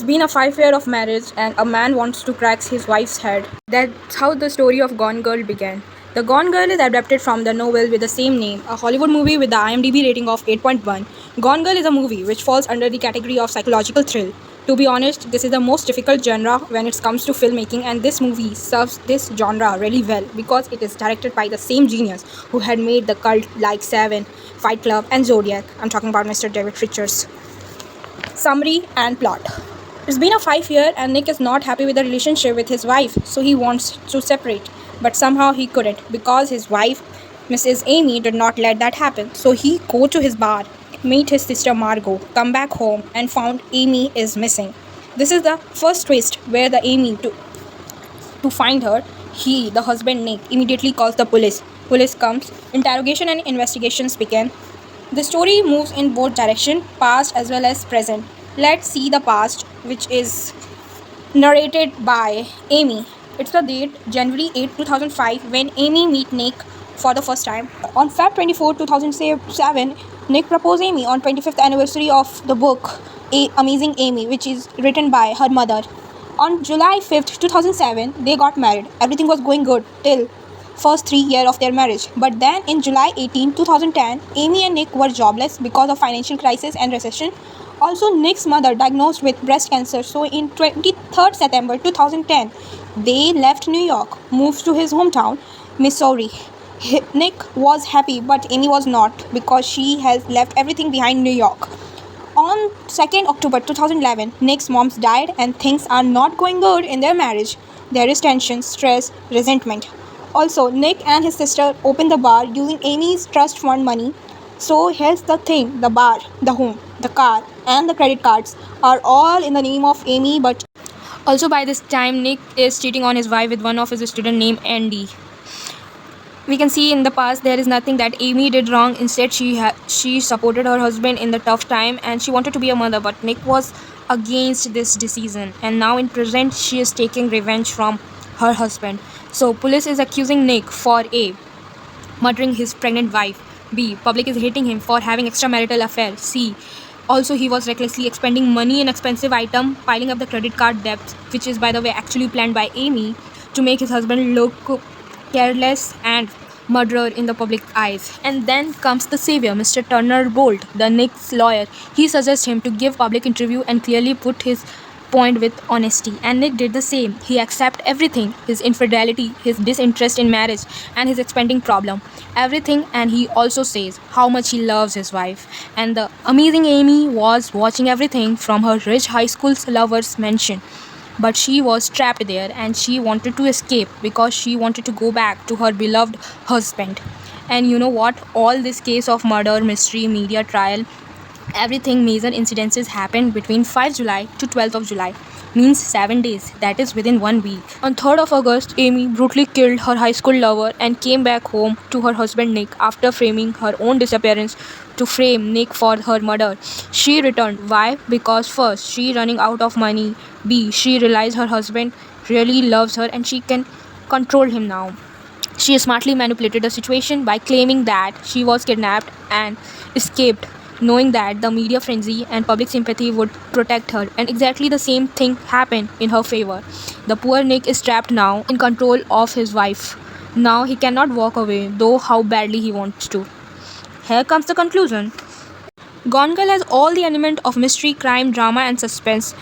been a 5 year of marriage and a man wants to crack his wife's head. That's how the story of Gone Girl began. The Gone Girl is adapted from the novel with the same name, a Hollywood movie with the IMDb rating of 8.1. Gone Girl is a movie which falls under the category of psychological thrill. To be honest, this is the most difficult genre when it comes to filmmaking, and this movie serves this genre really well because it is directed by the same genius who had made the cult like Seven, Fight Club, and Zodiac. I'm talking about Mr. David Fincher's. Summary and plot. It's been a 5 year and Nick is not happy with the relationship with his wife, so he wants to separate. But somehow he couldn't because his wife, Mrs. Amy, did not let that happen. So he go to his bar, meet his sister Margot, come back home and found Amy is missing. This is the first twist where the Amy to find her, he, the husband Nick, immediately calls the police. Police comes, interrogation and investigations begin. The story moves in both direction, past as well as present. Let's see the past, which is narrated by Amy. It's the date January 8, 2005, when Amy meet Nick for the first time. On Feb 24, 2007, Nick proposed Amy on 25th anniversary of the book Amazing Amy, which is written by her mother. On July 5th, 2007, they got married. Everything was going good till first 3 years of their marriage. But then in July 18, 2010, Amy and Nick were jobless because of financial crisis and recession. Also, Nick's mother diagnosed with breast cancer. So in 23rd September 2010, they left New York, moved to his hometown, Missouri. Nick was happy, but Amy was not because she has left everything behind New York. On 2nd October 2011, Nick's mom died and things are not going good in their marriage. There is tension, stress, resentment. Also, Nick and his sister opened the bar using Amy's trust fund money. So here's the thing, the bar, the home, the car, and the credit cards are all in the name of Amy, but also by this time Nick is cheating on his wife with one of his students named Andy. We can see in the past there is nothing that Amy did wrong. Instead, she supported her husband in the tough time and she wanted to be a mother, but Nick was against this decision. And now in present, she is taking revenge from her husband. So police is accusing Nick for A, murdering his pregnant wife. B, public is hating him for having extramarital affair. C, also he was recklessly expending money in expensive item, piling up the credit card debt, which is by the way actually planned by Amy to make his husband look careless and murderer in the public eyes. And then comes the savior, Mr. Turner Bolt, the Nick's lawyer. He suggests him to give public interview and clearly put his point with honesty, and Nick did the same. He accepted everything, his infidelity, his disinterest in marriage, and his expending problem, everything. And he also says how much he loves his wife. And the amazing Amy was watching everything from her rich high school's lover's mansion, but she was trapped there and she wanted to escape because she wanted to go back to her beloved husband. And you know what, all this case of murder mystery media trial, everything major incidences happened between 5 July to 12th of July, means 7 days, that is within 1 week. On 3rd of August, Amy brutally killed her high school lover and came back home to her husband Nick after framing her own disappearance to frame Nick for her murder. She returned. Why? Because first, she running out of money. B, she realized her husband really loves her and she can control him now. She smartly manipulated the situation by claiming that she was kidnapped and escaped, knowing that the media frenzy and public sympathy would protect her, and exactly the same thing happened in her favor. The poor Nick is trapped now in control of his wife. Now he cannot walk away, though how badly he wants to. Here comes the conclusion. Gone Girl has all the element of mystery, crime, drama, and suspense.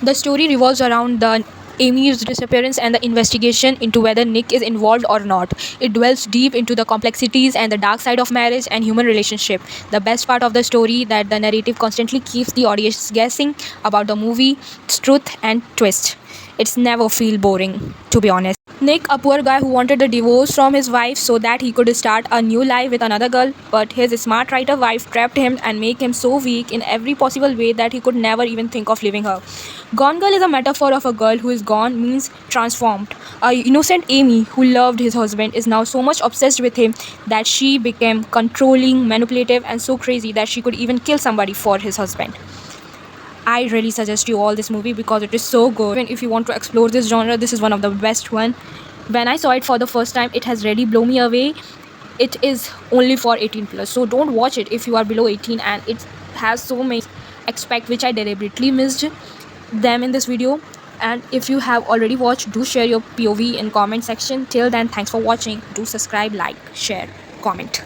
The story revolves around the Amy's disappearance and the investigation into whether Nick is involved or not. It dwells deep into the complexities and the dark side of marriage and human relationship. The best part of the story that the narrative constantly keeps the audience guessing about the movie, its truth and twist. It's never feel boring, to be honest. Nick, a poor guy who wanted a divorce from his wife so that he could start a new life with another girl, but his smart writer wife trapped him and made him so weak in every possible way that he could never even think of leaving her. Gone Girl is a metaphor of a girl who is gone means transformed. A innocent Amy who loved his husband is now so much obsessed with him that she became controlling, manipulative and so crazy that she could even kill somebody for his husband. I really suggest you all this movie because it is so good. Even if you want to explore this genre, this is one of the best one. When I saw it for the first time, it has really blown me away. It is only for 18 plus, so don't watch it if you are below 18, and it has so many expect, which I deliberately missed them in this video. And if you have already watched, do share your POV in comment section. Till then, thanks for watching. Do subscribe, like, share, comment.